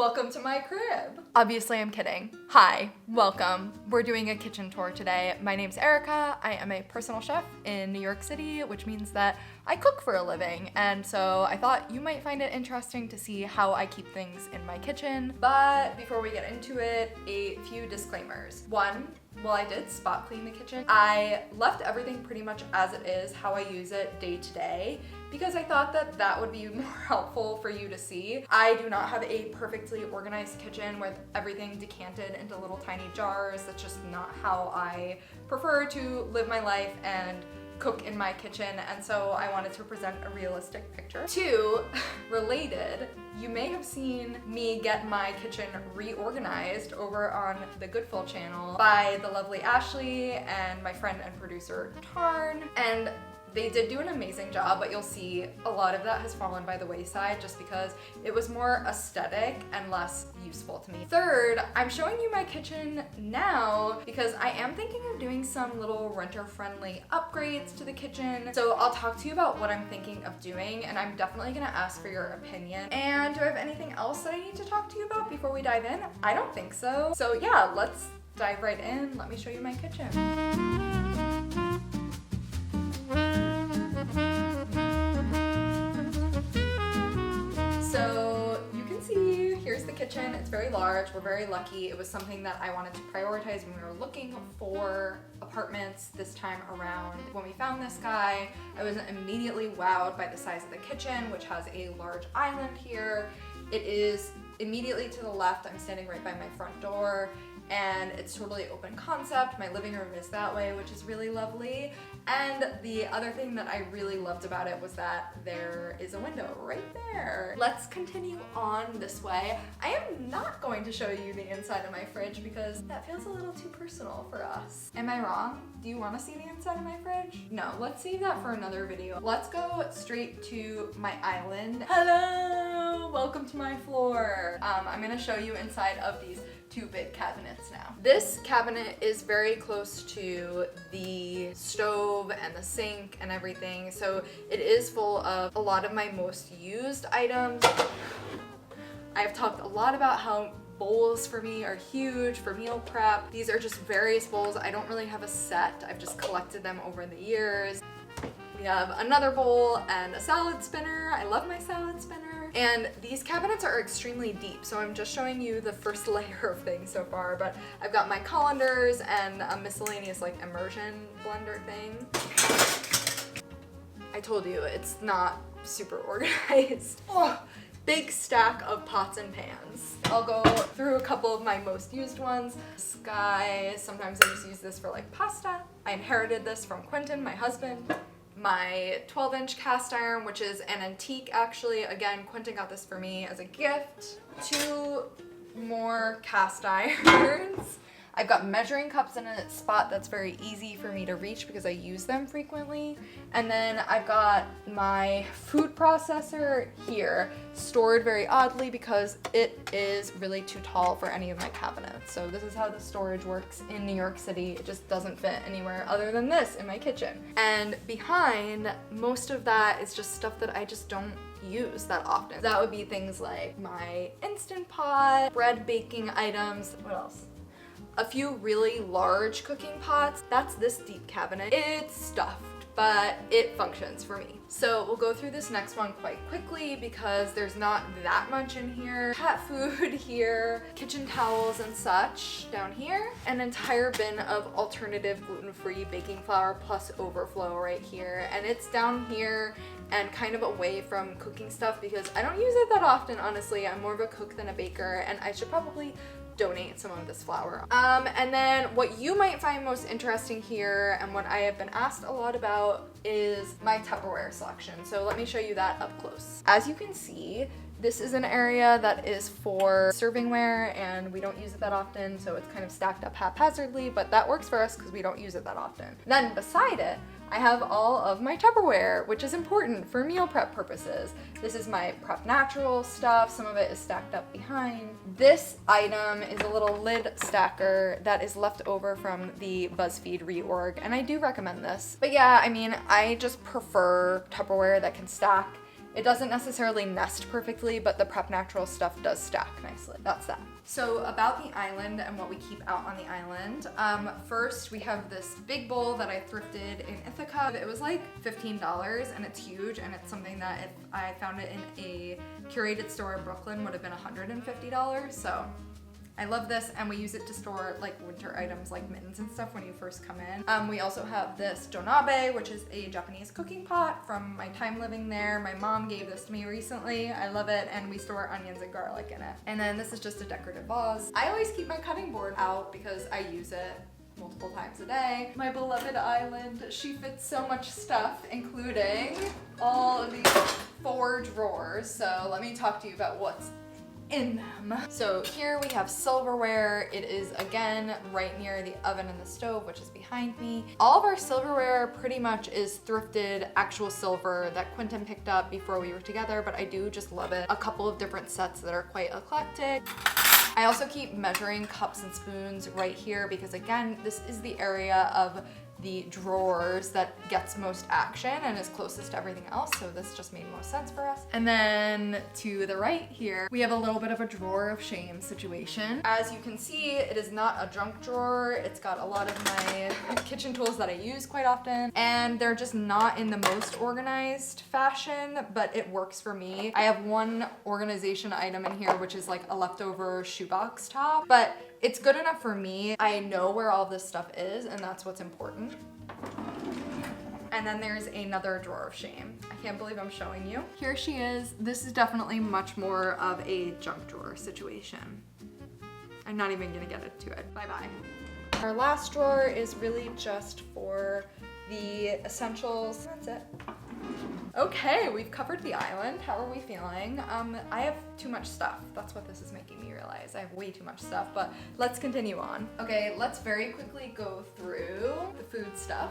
Welcome to my crib. Obviously, I'm kidding. Hi, welcome. We're doing a kitchen tour today. My name's Erica. I am a personal chef in New York City, which means that I cook for a living. And so I thought you might find it interesting to see how I keep things in my kitchen. But before we get into it, a few disclaimers. One, well, I did spot clean the kitchen. I left everything pretty much as it is, how I use it day to day, because I thought that that would be more helpful for you to see. I do not have a perfectly organized kitchen with everything decanted into little tiny jars. That's just not how I prefer to live my life and cook in my kitchen, and so I wanted to present a realistic picture. Two, related, you may have seen me get my kitchen reorganized over on the Goodful channel by the lovely Ashley and my friend and producer Tarn, and they did do an amazing job, but you'll see a lot of that has fallen by the wayside just because it was more aesthetic and less useful to me. Third, I'm showing you my kitchen now because I am thinking of doing some little renter-friendly upgrades to the kitchen. So I'll talk to you about what I'm thinking of doing, and I'm definitely gonna ask for your opinion. And do I have anything else that I need to talk to you about before we dive in? I don't think so. So yeah, let's dive right in. Let me show you my kitchen. So you can see, here's the kitchen. It's very large. We're very lucky. It was something that I wanted to prioritize when we were looking for apartments this time around. When we found this guy, I was immediately wowed by the size of the kitchen, which has a large island here. It is immediately to the left. I'm standing right by my front door, and it's totally open concept. My living room is that way, which is really lovely. And the other thing that I really loved about it was that there is a window right there. Let's continue on this way. I am not going to show you the inside of my fridge because that feels a little too personal for us. Am I wrong? Do you want to see the inside of my fridge? No, let's save that for another video. Let's go straight to my island. Hello, welcome to my floor. I'm gonna show you inside of these two big cabinets now. This cabinet is very close to the stove and the sink and everything, so it is full of a lot of my most used items. I've talked a lot about how bowls for me are huge for meal prep. These are just various bowls. I don't really have a set. I've just collected them over the years. We have another bowl and a salad spinner. I love my salad spinner. And these cabinets are extremely deep, so I'm just showing you the first layer of things so far, but I've got my colanders and a miscellaneous like immersion blender thing. I told you, it's not super organized. Oh, big stack of pots and pans. I'll go through a couple of my most used ones. Sky, sometimes I just use this for like pasta. I inherited this from Quentin, my husband. My 12-inch cast iron, which is an antique actually. Again, Quentin got this for me as a gift. Two more cast irons. I've got measuring cups in a spot that's very easy for me to reach because I use them frequently. And then I've got my food processor here, stored very oddly because it is really too tall for any of my cabinets. So this is how the storage works in New York City. It just doesn't fit anywhere other than this in my kitchen. And behind, most of that is just stuff that I just don't use that often. That would be things like my Instant Pot, bread baking items. What else? A few really large cooking pots. That's this deep cabinet. It's stuffed, but it functions for me. So we'll go through this next one quite quickly because there's not that much in here. Cat food here, kitchen towels and such down here. An entire bin of alternative gluten-free baking flour plus overflow right here. And it's down here and kind of away from cooking stuff because I don't use it that often, honestly. I'm more of a cook than a baker, and I should probably donate some of this flour. And then what you might find most interesting here, and what I have been asked a lot about, is my Tupperware selection. So let me show you that up close. As you can see, this is an area that is for servingware, and we don't use it that often, so it's kind of stacked up haphazardly, but that works for us because we don't use it that often. Then beside it, I have all of my Tupperware, which is important for meal prep purposes. This is my Prep Natural stuff. Some of it is stacked up behind. This item is a little lid stacker that is left over from the BuzzFeed reorg, and I do recommend this. But yeah, I mean, I just prefer Tupperware that can stack It doesn't necessarily nest perfectly, but the Prep Natural stuff does stack nicely. That's that. So about the island and what we keep out on the island. First, we have this big bowl that I thrifted in Ithaca. It was like $15 and it's huge, and it's something that if I found it in a curated store in Brooklyn would have been $150. So I love this, and we use it to store like winter items like mittens and stuff when you first come in. We also have this donabe, which is a Japanese cooking pot from my time living there. My mom gave this to me recently. I love it, and we store onions and garlic in it. And then this is just a decorative vase. I always keep my cutting board out because I use it multiple times a day. My beloved island, she fits so much stuff, including all of these 4 drawers. So let me talk to you about what's in them. So here we have silverware. It is again right near the oven and the stove, which is behind me. All of our silverware pretty much is thrifted actual silver that Quentin picked up before we were together, but I do just love it. A couple of different sets that are quite eclectic. I also keep measuring cups and spoons right here because again, this is the area of the drawers that gets most action and is closest to everything else, so this just made most sense for us. And then to the right here, we have a little bit of a drawer of shame situation. As you can see, it is not a junk drawer. It's got a lot of my kitchen tools that I use quite often, and they're just not in the most organized fashion, but it works for me. I have one organization item in here, which is like a leftover shoebox top, but it's good enough for me. I know where all this stuff is, and that's what's important. And then there's another drawer of shame. I can't believe I'm showing you. Here she is. This is definitely much more of a junk drawer situation. I'm not even gonna get into it. Bye-bye. Our last drawer is really just for the essentials. That's it. Okay, we've covered the island. How are we feeling? I have too much stuff. That's what this is making me realize. I have way too much stuff, but let's continue on. Okay, let's very quickly go through the food stuff.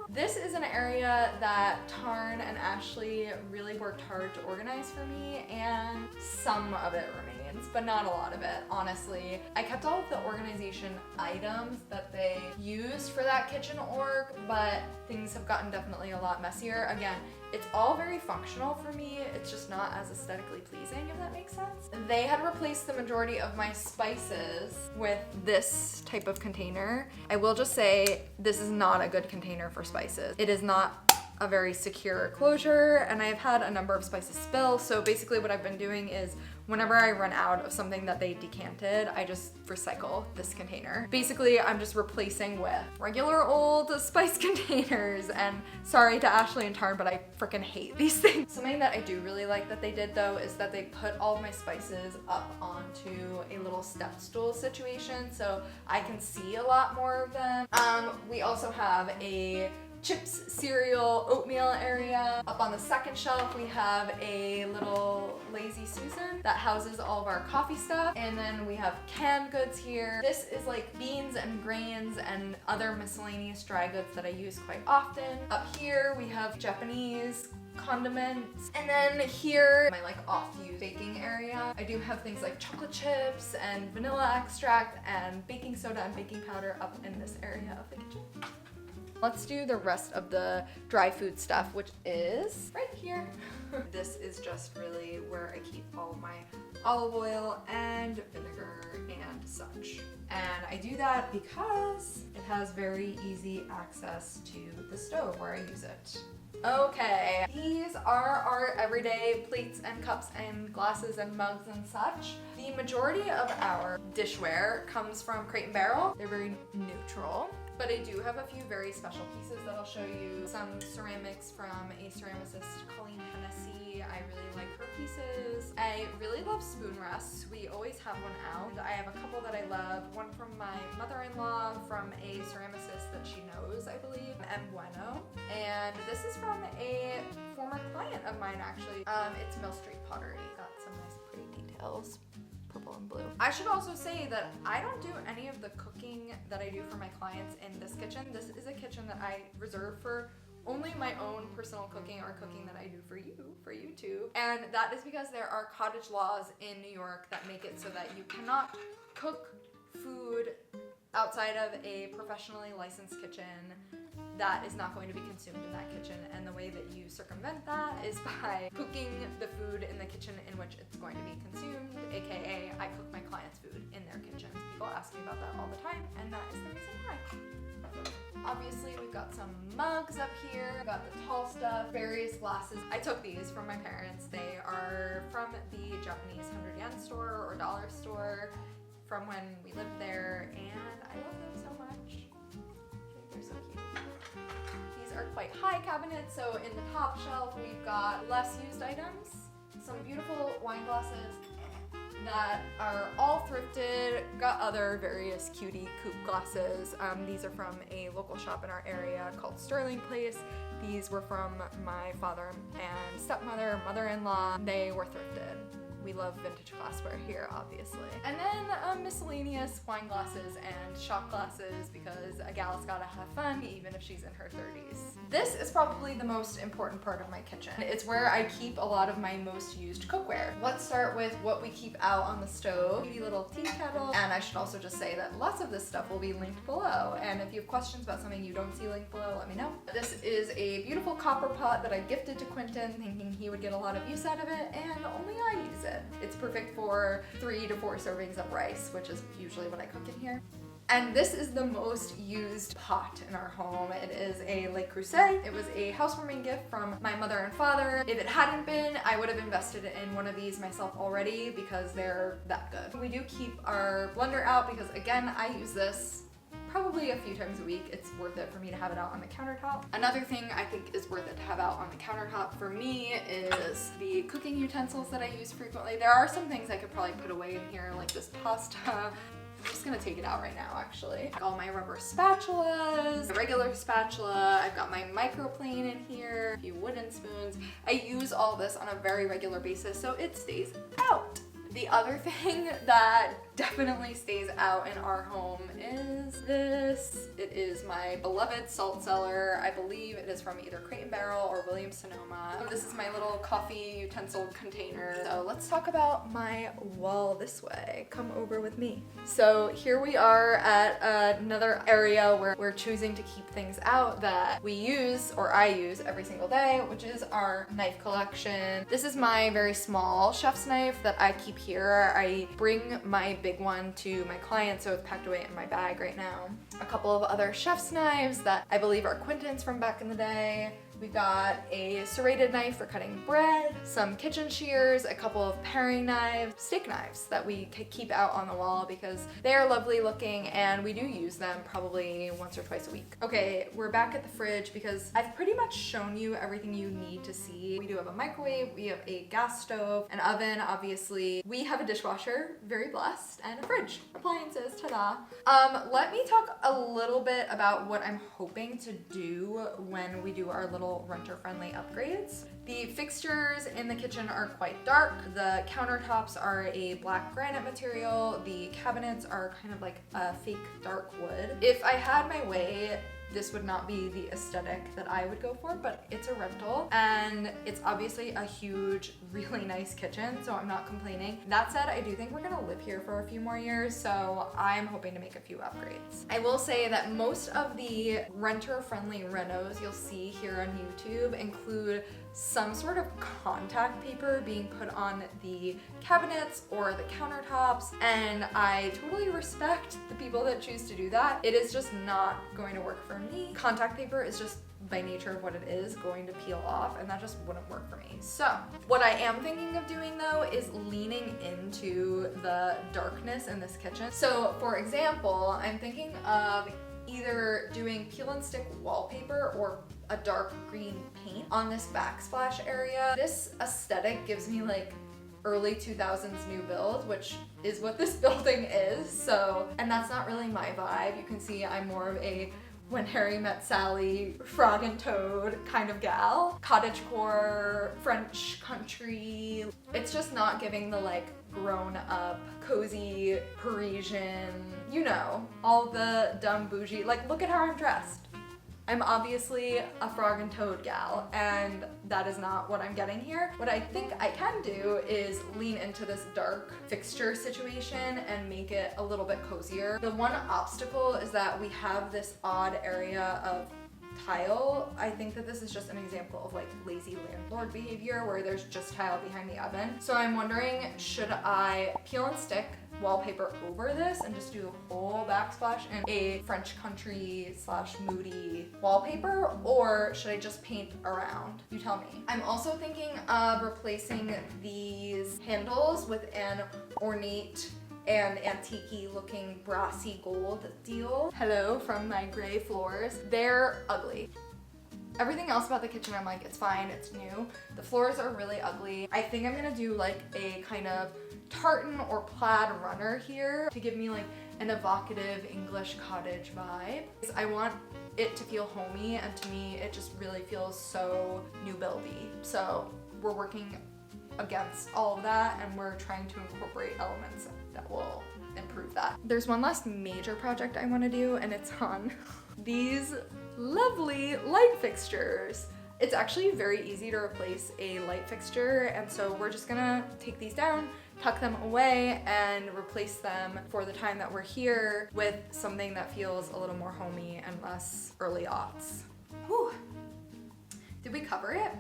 This is an area that Tarn and Ashley really worked hard to organize for me, and some of it remains, but not a lot of it, honestly. I kept all of the organization items that they used for that kitchen org, but things have gotten definitely a lot messier. Again, it's all very functional for me. It's just not as aesthetically pleasing, if that makes sense. They had replaced the majority of my spices with this type of container. I will just say this is not a good container for spices. It is not a very secure closure, and I've had a number of spices spill. So basically what I've been doing is whenever I run out of something that they decanted, I just recycle this container. Basically, I'm just replacing with regular old spice containers, and sorry to Ashley and Tarn, but I freaking hate these things. Something that I do really like that they did though is that they put all of my spices up onto a little step stool situation, so I can see a lot more of them. We also have a chips, cereal, oatmeal area. Up on the second shelf, we have a little Lazy Susan that houses all of our coffee stuff. And then we have canned goods here. This is like beans and grains and other miscellaneous dry goods that I use quite often. Up here, we have Japanese condiments. And then here, my like off-use baking area. I do have things like chocolate chips and vanilla extract and baking soda and baking powder up in this area of the kitchen. Let's do the rest of the dry food stuff, which is right here. This is just really where I keep all of my olive oil and vinegar and such. And I do that because it has very easy access to the stove where I use it. Okay, these are our everyday plates and cups and glasses and mugs and such. The majority of our dishware comes from Crate & Barrel. They're very neutral. But I do have a few very special pieces that I'll show you. Some ceramics from a ceramicist, Colleen Hennessy. I really like her pieces. I really love spoon rests. We always have one out. I have a couple that I love. One from my mother-in-law, from a ceramicist that she knows, I believe, M. Bueno. And this is from a former client of mine, actually. It's Mill Street Pottery. Got some nice pretty details. Purple and blue. I should also say that I don't do any of the cooking that I do for my clients in this kitchen. This is a kitchen that I reserve for only my own personal cooking or cooking that I do for you too. And that is because there are cottage laws in New York that make it so that you cannot cook food outside of a professionally licensed kitchen that is not going to be consumed in that kitchen, and the way that you circumvent that is by cooking the food in the kitchen in which it's going to be consumed, aka I cook my clients' food in their kitchens. People ask me about that all the time, and that is the reason why. Obviously, we've got some mugs up here, we've got the tall stuff, various glasses. I took these from my parents. They are from the Japanese 100 yen store or dollar store from when we lived there, and I love them so much. I think they're so cute. These are quite high cabinets, so in the top shelf we've got less used items, some beautiful wine glasses that are all thrifted, got other various cutie coupe glasses. These are from a local shop in our area called Sterling Place. These were from my father and stepmother, mother-in-law. They were thrifted. We love vintage glassware here, obviously. And then miscellaneous wine glasses and shot glasses, because a gal's gotta have fun even if she's in her 30s. This is probably the most important part of my kitchen. It's where I keep a lot of my most used cookware. Let's start with what we keep out on the stove. Beauty little tea kettle. And I should also just say that lots of this stuff will be linked below. And if you have questions about something you don't see linked below, let me know. This is a beautiful copper pot that I gifted to Quentin, thinking he would get a lot of use out of it, and only I use it. It's perfect for 3 to 4 servings of rice, which is usually what I cook in here. And this is the most used pot in our home. It is a Le Creuset. It was a housewarming gift from my mother and father. If it hadn't been, I would have invested in one of these myself already because they're that good. We do keep our blender out because, again, I use this probably a few times a week. It's worth it for me to have it out on the countertop. Another thing I think is worth it to have out on the countertop for me is the cooking utensils that I use frequently. There are some things I could probably put away in here, like this pasta. I'm just gonna take it out right now, actually. All my rubber spatulas, a regular spatula, I've got my microplane in here, a few wooden spoons. I use all this on a very regular basis, so it stays out. The other thing that definitely stays out in our home is this. It is my beloved salt cellar. I believe it is from either Crate & Barrel or Williams-Sonoma. This is my little coffee utensil container. So let's talk about my wall this way. Come over with me. So here we are at another area where we're choosing to keep things out that we use, or I use every single day, which is our knife collection. This is my very small chef's knife that I keep here. I bring my big one to my client, so it's packed away in my bag right now. A couple of other chef's knives that I believe are Quentin's from back in the day. We've got a serrated knife for cutting bread, some kitchen shears, a couple of paring knives, steak knives that we keep out on the wall because they are lovely looking and we do use them probably once or twice a week. Okay, we're back at the fridge because I've pretty much shown you everything you need to see. We do have a microwave, we have a gas stove, an oven, obviously. We have a dishwasher, very blessed, and a fridge. Appliances, ta-da. Let me talk a little bit about what I'm hoping to do when we do our little renter-friendly upgrades. The fixtures in the kitchen are quite dark. The countertops are a black granite material. The cabinets are kind of like a fake dark wood. If I had my way, this would not be the aesthetic that I would go for, but it's a rental and it's obviously a huge, really nice kitchen, so I'm not complaining. That said, I do think we're gonna live here for a few more years, so I'm hoping to make a few upgrades. I will say that most of the renter-friendly renos you'll see here on YouTube include some sort of contact paper being put on the cabinets or the countertops, and I totally respect the people that choose to do that. It is just not going to work for me. Contact paper is just, by nature of what it is, going to peel off, and that just wouldn't work for me. So what I am thinking of doing though is leaning into the darkness in this kitchen. So for example, I'm thinking of either doing peel and stick wallpaper or a dark green paint on this backsplash area. This aesthetic gives me like early 2000s new build, which is what this building is. So, and that's not really my vibe. You can see I'm more of a When Harry Met Sally, Frog and Toad kind of gal. Cottagecore, French country. It's just not giving the like grown up, cozy, Parisian, you know, all the dumb bougie, like look at how I'm dressed. I'm obviously a Frog and Toad gal, and that is not what I'm getting here. What I think I can do is lean into this dark fixture situation and make it a little bit cozier. The one obstacle is that we have this odd area of tile. I think that this is just an example of like lazy landlord behavior where there's just tile behind the oven. So I'm wondering, should I peel and stick wallpaper over this and just do the whole backsplash in a French country / moody wallpaper, or should I just paint around? You tell me. I'm also thinking of replacing these handles with an ornate and antique-y looking brassy gold deal. Hello from my gray floors. They're ugly. Everything else about the kitchen, I'm like, it's fine, it's new. The floors are really ugly. I think I'm gonna do like a kind of tartan or plaid runner here to give me like an evocative English cottage vibe. I want it to feel homey, and to me, it just really feels so new buildy. So we're working against all of that, and we're trying to incorporate elements that will improve that. There's one last major project I want to do, and it's on these lovely light fixtures. It's actually very easy to replace a light fixture, and so we're just gonna take these down, tuck them away, and replace them for the time that we're here with something that feels a little more homey and less early aughts. Whew. Did we cover it?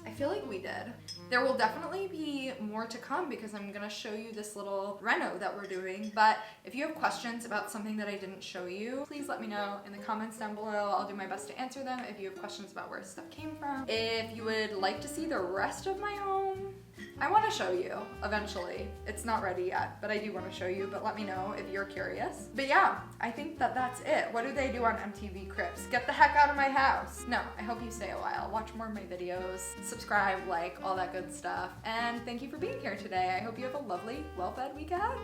I feel like we did. There will definitely be more to come because I'm gonna show you this little reno that we're doing, but if you have questions about something that I didn't show you, please let me know in the comments down below. I'll do my best to answer them if you have questions about where stuff came from. If you would like to see the rest of my home, I want to show you eventually. It's not ready yet, but I do want to show you, but let me know if you're curious. But yeah, I think that that's it. What do they do on MTV Cribs? Get the heck out of my house. No, I hope you stay a while. Watch more of my videos, subscribe, like, all that good stuff. And thank you for being here today. I hope you have a lovely, well-fed week ahead.